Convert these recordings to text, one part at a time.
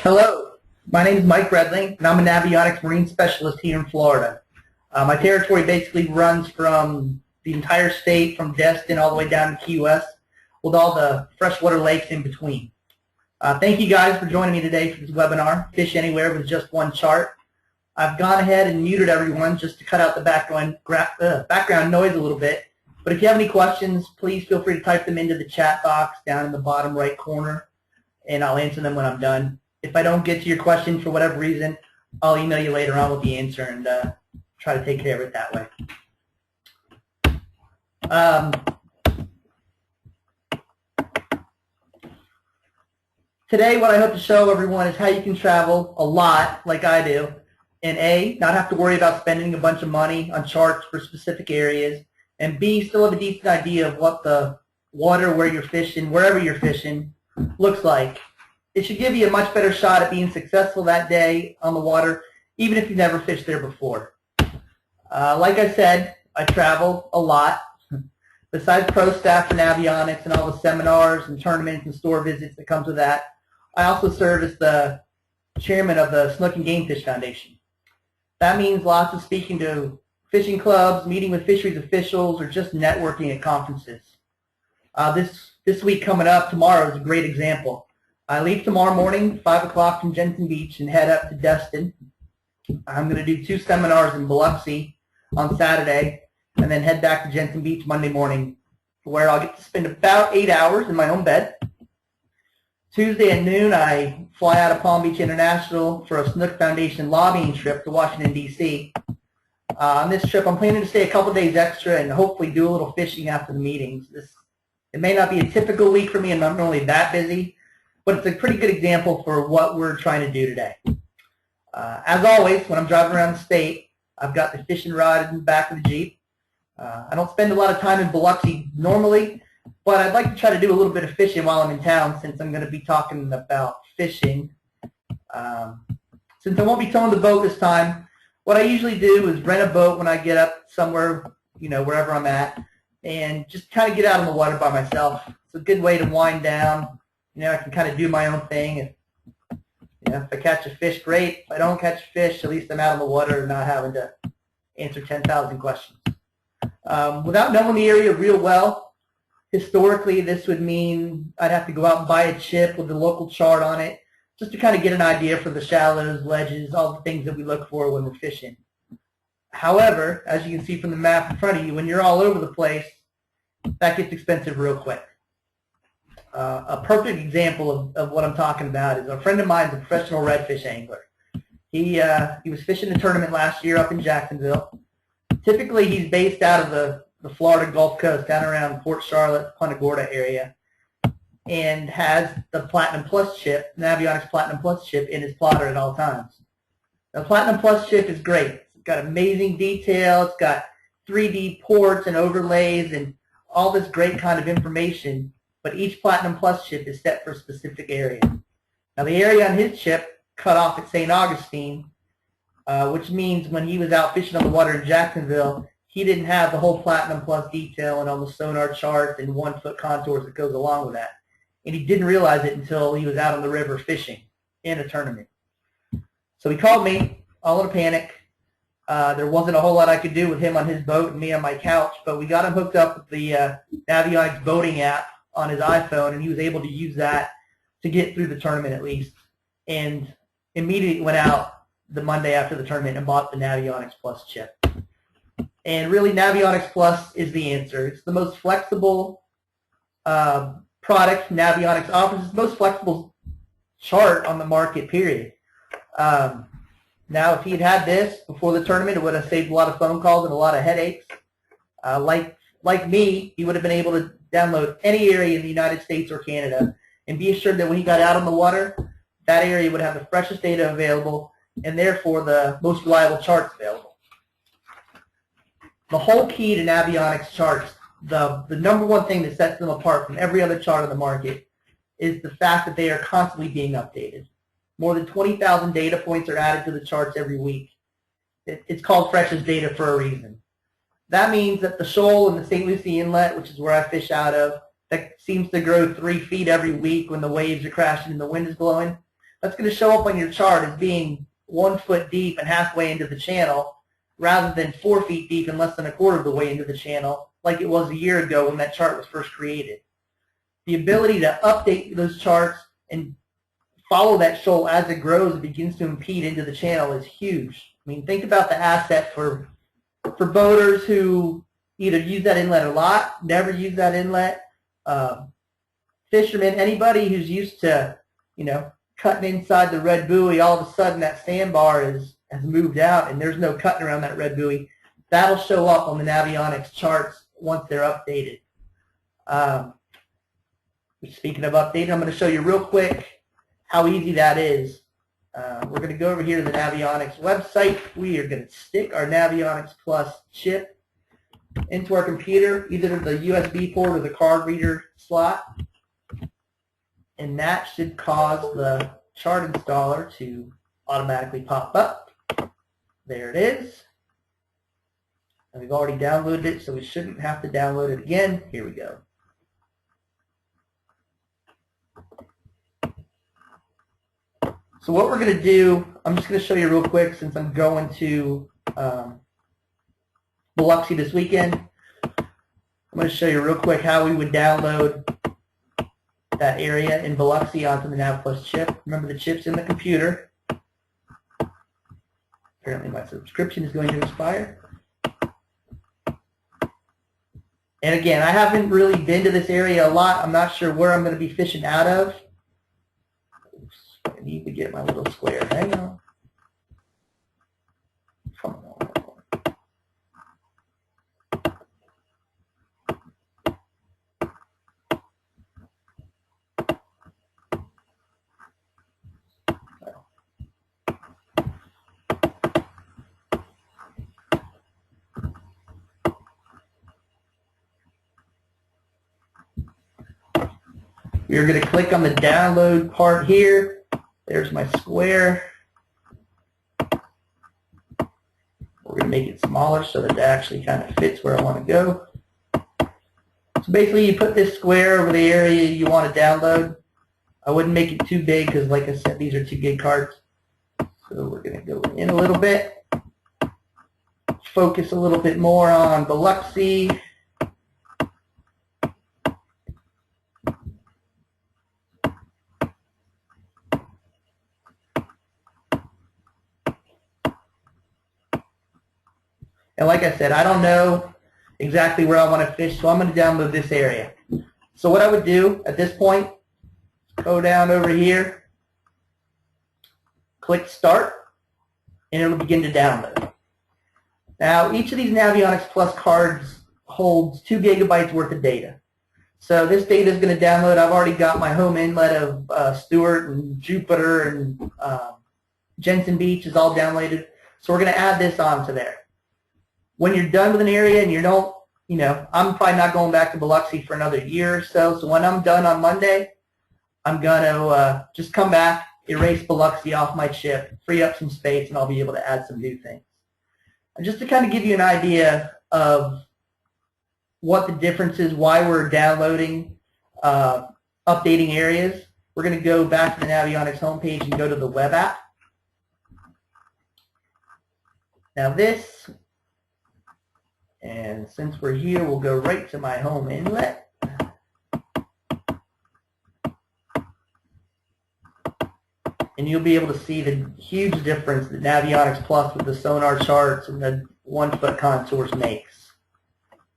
Hello, my name is Mike Redling, and I'm a Navionics Marine Specialist here in Florida. My territory basically runs from the entire state, from Destin all the way down to Key West, with all the freshwater lakes in between. Thank you guys for joining me today for this webinar, Fish Anywhere with just one chart. I've gone ahead and muted everyone just to cut out the background noise a little bit. But if you have any questions, please feel free to type them into the chat box down in the bottom right corner, and I'll answer them when I'm done. If I don't get to your question for whatever reason, I'll email you later on with the answer and try to take care of it that way. Today, what I hope to show everyone is how you can travel a lot, like I do, and A, not have to worry about spending a bunch of money on charts for specific areas, and B, still have a decent idea of what the water where you're fishing, wherever you're fishing, looks like. It should give you a much better shot at being successful that day on the water, even if you've never fished there before. Like I said, I travel a lot. Besides pro staff for Navionics and all the seminars and tournaments and store visits that comes with that, I also serve as the chairman of the Snook and Game Fish Foundation. That means lots of speaking to fishing clubs, meeting with fisheries officials, or just networking at conferences. This week coming up, tomorrow, is a great example. I leave tomorrow morning, 5 o'clock from Jensen Beach, and head up to Destin. I'm going to do 2 seminars in Biloxi on Saturday, and then head back to Jensen Beach Monday morning, where I'll get to spend about 8 hours in my own bed. Tuesday at noon, I fly out of Palm Beach International for a Snook Foundation lobbying trip to Washington, D.C. On this trip, I'm planning to stay a couple days extra and hopefully do a little fishing after the meetings. It may not be a typical week for me, and I'm not really that busy, but it's a pretty good example for what we're trying to do today. As always, when I'm driving around the state, I've got the fishing rod in the back of the Jeep. I don't spend a lot of time in Biloxi normally, but I'd like to try to do a little bit of fishing while I'm in town, since I'm going to be talking about fishing. Since I won't be towing the boat this time, what I usually do is rent a boat when I get up somewhere, wherever I'm at, and just kind of get out on the water by myself. It's a good way to wind down. I can kind of do my own thing. If I catch a fish, great. If I don't catch a fish, at least I'm out on the water and not having to answer 10,000 questions. Without knowing the area real well, historically this would mean I'd have to go out and buy a chip with the local chart on it, just to kind of get an idea for the shallows, ledges, all the things that we look for when we're fishing. However, as you can see from the map in front of you, when you're all over the place, that gets expensive real quick. A perfect example of what I'm talking about is a friend of mine is a professional redfish angler. He was fishing a tournament last year up in Jacksonville. Typically, he's based out of the Florida Gulf Coast, down around Port Charlotte, Punta Gorda area, and has the Platinum Plus chip, Navionics Platinum Plus chip, in his plotter at all times. The Platinum Plus chip is great. It's got amazing detail. It's got 3D ports and overlays and all this great kind of information. But each Platinum Plus chip is set for a specific area. Now, the area on his chip cut off at St. Augustine, which means when he was out fishing on the water in Jacksonville, he didn't have the whole Platinum Plus detail and all the sonar charts and 1-foot contours that goes along with that. And he didn't realize it until he was out on the river fishing in a tournament. So he called me, all in a panic. There wasn't a whole lot I could do with him on his boat and me on my couch, but we got him hooked up with the Navionics boating app on his iPhone, and he was able to use that to get through the tournament at least, and immediately went out the Monday after the tournament and bought the Navionics Plus chip. And really, Navionics Plus is the answer. It's the most flexible product Navionics offers. It's the most flexible chart on the market, period. Now, if he had this before the tournament, it would have saved a lot of phone calls and a lot of headaches. Like me, he would have been able to download any area in the United States or Canada and be assured that when he got out on the water, that area would have the freshest data available and therefore the most reliable charts available. The whole key to Navionics charts, the number one thing that sets them apart from every other chart on the market, is the fact that they are constantly being updated. More than 20,000 data points are added to the charts every week. It's called freshest data for a reason. That means that the shoal in the St. Lucie Inlet, which is where I fish out of, that seems to grow 3 feet every week when the waves are crashing and the wind is blowing, that's going to show up on your chart as being 1 foot deep and halfway into the channel, rather than 4 feet deep and less than a quarter of the way into the channel, like it was a year ago when that chart was first created. The ability to update those charts and follow that shoal as it grows and begins to impede into the channel is huge. I mean, think about the asset for boaters who either use that inlet a lot, never use that inlet, fishermen, anybody who's used to, cutting inside the red buoy, all of a sudden that sandbar has moved out and there's no cutting around that red buoy. That'll show up on the Navionics charts once they're updated. Speaking of updating, I'm going to show you real quick how easy that is. We're going to go over here to the Navionics website. We are going to stick our Navionics Plus chip into our computer, either the USB port or the card reader slot. And that should cause the chart installer to automatically pop up. There it is. And we've already downloaded it, so we shouldn't have to download it again. Here we go. So what we're going to do, I'm just going to show you real quick since I'm going to Biloxi this weekend. I'm going to show you real quick how we would download that area in Biloxi onto the Nav Plus chip. Remember, the chip's in the computer. Apparently my subscription is going to expire. And again, I haven't really been to this area a lot. I'm not sure where I'm going to be fishing out of. I need to get my little square. Hang on. Come on. You're going to click on the download part here. There's my square. We're going to make it smaller so that it actually kind of fits where I want to go. So basically you put this square over the area you want to download. I wouldn't make it too big because, like I said, these are 2 gig cards. So we're going to go in a little bit. Focus a little bit more on Biloxi. And like I said, I don't know exactly where I want to fish, so I'm going to download this area. So what I would do at this point, go down over here, click Start, and it'll begin to download. Now, each of these Navionics Plus cards holds 2 gigabytes worth of data. So this data is going to download. I've already got my home inlet of Stewart and Jupiter and Jensen Beach is all downloaded. So we're going to add this onto there. When you're done with an area and you don't, I'm probably not going back to Biloxi for another year or so. So when I'm done on Monday, I'm going to just come back, erase Biloxi off my chip, free up some space, and I'll be able to add some new things. And just to kind of give you an idea of what the difference is, why we're downloading, updating areas, we're going to go back to the Navionics homepage and go to the web app. Now this, and since we're here, we'll go right to my home inlet. And you'll be able to see the huge difference that Navionics Plus with the sonar charts and the 1 foot contours makes.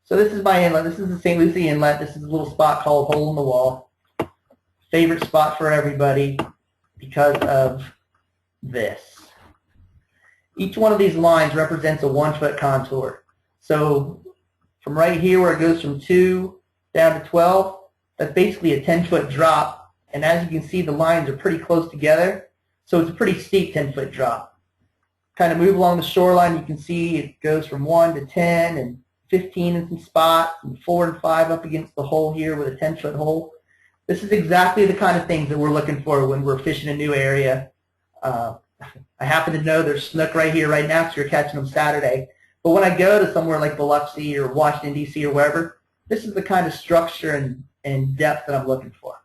So this is my inlet. This is the St. Lucie inlet. This is a little spot called Hole in the Wall. Favorite spot for everybody because of this. Each one of these lines represents a 1 foot contour. So from right here where it goes from 2 down to 12, that's basically a 10-foot drop. And as you can see, the lines are pretty close together. So it's a pretty steep 10-foot drop. Kind of move along the shoreline, you can see it goes from 1 to 10 and 15 in some spots, and 4 and 5 up against the hole here with a 10-foot hole. This is exactly the kind of things that we're looking for when we're fishing a new area. I happen to know there's snook right here right now, so you're catching them Saturday. But when I go to somewhere like Biloxi or Washington, D.C. or wherever, this is the kind of structure and depth that I'm looking for.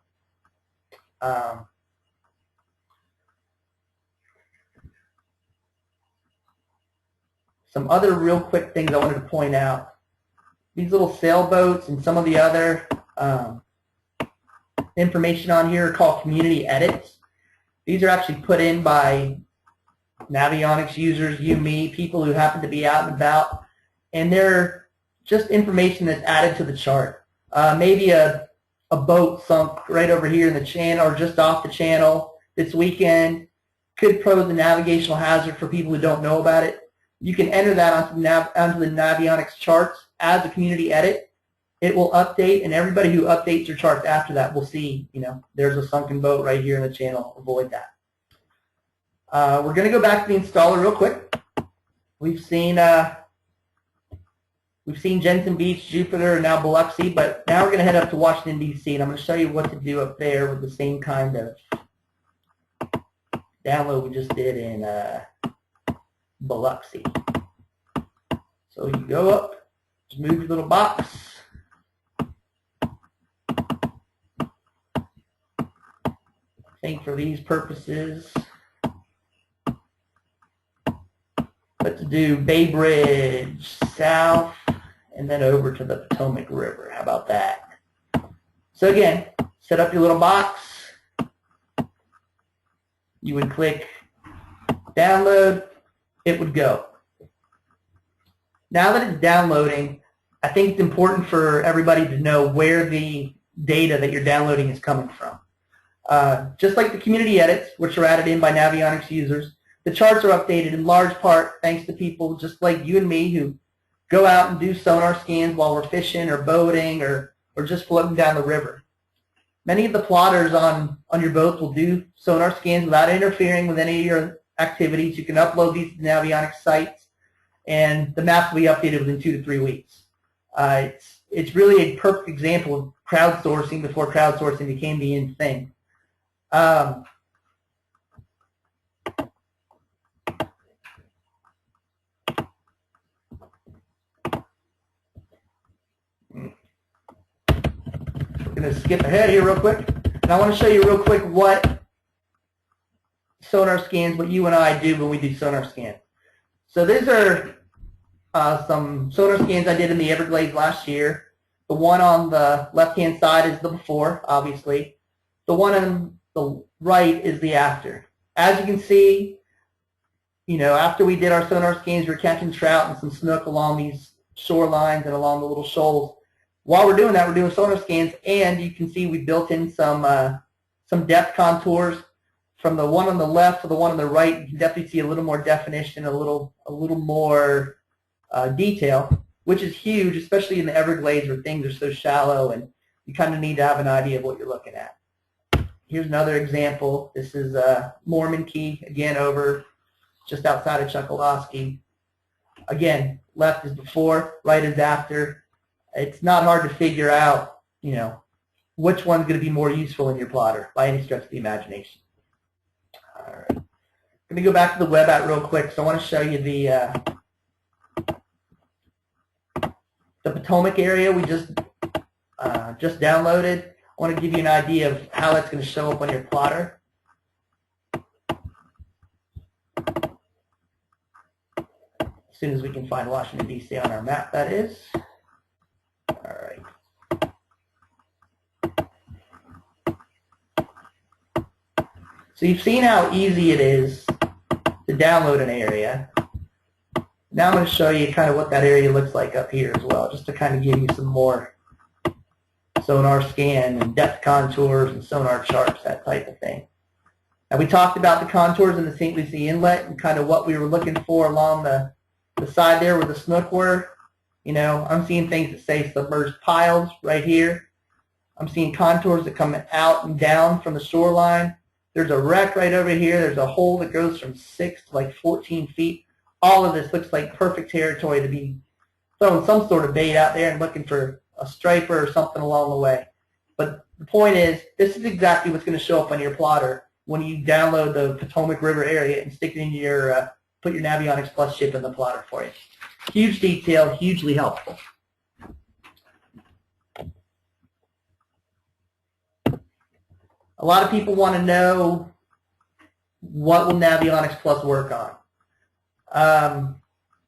some other real quick things I wanted to point out. These little sailboats and some of the other information on here are called community edits. These are actually put in by Navionics users, you, me, people who happen to be out and about, and they're just information that's added to the chart. Maybe a boat sunk right over here in the channel or just off the channel this weekend could pose a navigational hazard for people who don't know about it. You can enter that onto the Navionics charts as a community edit. It will update, and everybody who updates your charts after that will see, there's a sunken boat right here in the channel. Avoid that. We're going to go back to the installer real quick. We've seen Jensen Beach, Jupiter, and now Biloxi, but now we're going to head up to Washington, D.C., and I'm going to show you what to do up there with the same kind of download we just did in Biloxi. So you go up, just move your little box. I think for these purposes, let's do Bay Bridge south and then over to the Potomac River. How about that? So again, set up your little box. You would click download. It would go. Now that it's downloading, I think it's important for everybody to know where the data that you're downloading is coming from. Just like the community edits, which are added in by Navionics users, the charts are updated in large part thanks to people just like you and me who go out and do sonar scans while we're fishing or boating or just floating down the river. Many of the plotters on your boats will do sonar scans without interfering with any of your activities. You can upload these to Navionics sites, and the maps will be updated within 2 to 3 weeks. It's really a perfect example of crowdsourcing before crowdsourcing became the in thing. We're going to skip ahead here real quick, and I want to show you real quick what sonar scans, what you and I do when we do sonar scan. So these are some sonar scans I did in the Everglades last year. The one on the left-hand side is the before, obviously. The one on the right is the after. As you can see, after we did our sonar scans, we were catching trout and some snook along these shorelines and along the little shoals. While we're doing that, we're doing sonar scans, and you can see we built in some depth contours. From the one on the left to the one on the right, you can definitely see a little more definition, a little more detail, which is huge, especially in the Everglades where things are so shallow and you kind of need to have an idea of what you're looking at. Here's another example. This is Mormon Key, again over just outside of Chokoloskee. Again, left is before, right is after. It's not hard to figure out, which one's going to be more useful in your plotter by any stretch of the imagination. All right. I'm going to go back to the web app real quick. So I want to show you the Potomac area we just downloaded. I want to give you an idea of how that's going to show up on your plotter. As soon as we can find Washington, D.C. on our map, that is. All right. So you've seen how easy it is to download an area. Now I'm going to show you kind of what that area looks like up here as well, just to kind of give you some more sonar scan and depth contours and sonar charts, that type of thing. Now we talked about the contours in the St. Lucie Inlet and kind of what we were looking for along the side there where the snook were. I'm seeing things that say submerged piles right here. I'm seeing contours that come out and down from the shoreline. There's a wreck right over here. There's a hole that goes from 6 to like 14 feet. All of this looks like perfect territory to be throwing some sort of bait out there and looking for a striper or something along the way. But the point is, this is exactly what's going to show up on your plotter when you download the Potomac River area and stick it in your, put your Navionics Plus chip in the plotter for you. Huge detail, hugely helpful. A lot of people want to know, what will Navionics Plus work on?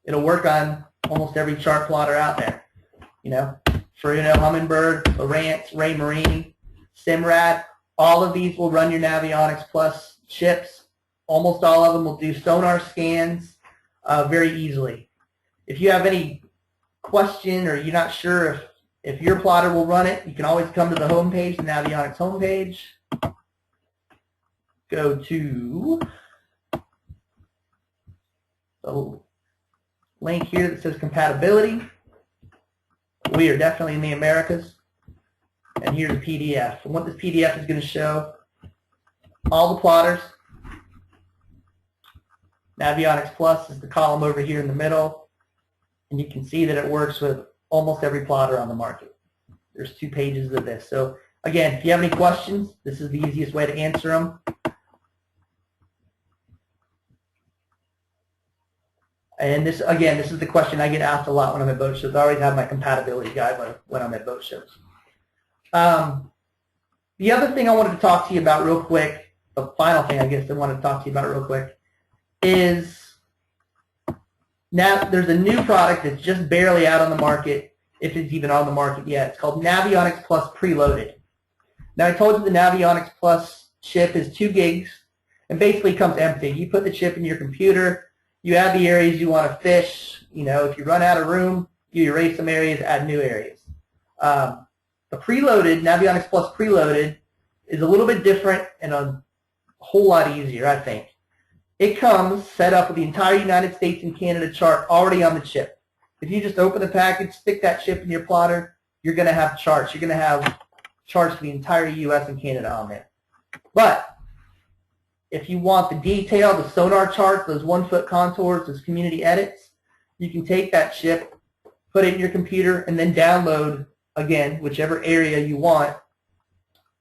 It'll work on almost every chart plotter out there. You know, Fruno, Humminbird, Lowrance, Ray Marine, Simrad, all of these will run your Navionics Plus chips. Almost all of them will do sonar scans very easily. If you have any question or you're not sure if your plotter will run it, you can always come to the home page, the Navionics homepage. Go to the link here that says compatibility. We are definitely in the Americas. And here's a PDF. And what this PDF is going to show, all the plotters. Navionics Plus is the column over here in the middle. And you can see that it works with almost every plotter on the market. There's 2 pages of this. So again, if you have any questions, this is the easiest way to answer them. And this, again, this is the question I get asked a lot when I'm at boat shows. I always have my compatibility guide when I'm at boat shows. The other thing I wanted to talk to you about real quick, the final thing I guess I wanted to talk to you about real quick, is now there's a new product that's just barely out on the market, if it's even on the market yet. It's called Navionics Plus Preloaded. Now I told you the Navionics Plus chip is 2 gigs and basically comes empty. You put the chip in your computer, you add the areas you want to fish. You know, if you run out of room, you erase some areas, add new areas. The preloaded, Navionics Plus Preloaded, is a little bit different and a whole lot easier, I think. It comes set up with the entire United States and Canada chart already on the chip. If you just open the package, stick that chip in your plotter, you're going to have charts. You're going to have charts for the entire U.S. and Canada on there. But if you want the detail, the sonar charts, those 1-foot contours, those community edits, you can take that chip, put it in your computer, and then download, again, whichever area you want.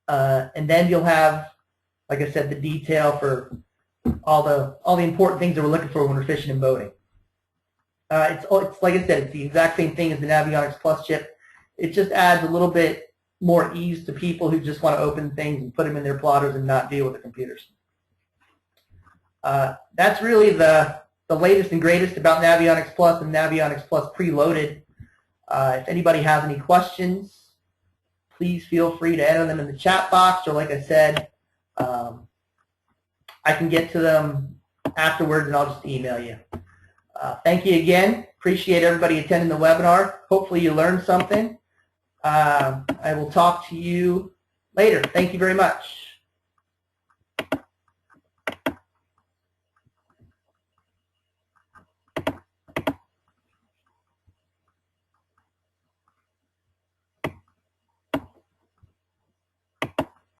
And then you'll have, like I said, the detail for all the important things that we're looking for when we're fishing and boating. It's like I said, it's the exact same thing as the Navionics Plus chip. It just adds a little bit more ease to people who just want to open things and put them in their plotters and not deal with the computers. That's really the latest and greatest about Navionics Plus and Navionics Plus Preloaded. If anybody has any questions, please feel free to enter them in the chat box, or like I said, I can get to them afterwards and I'll just email you. Thank you again. Appreciate everybody attending the webinar. Hopefully you learned something. I will talk to you later. Thank you very much.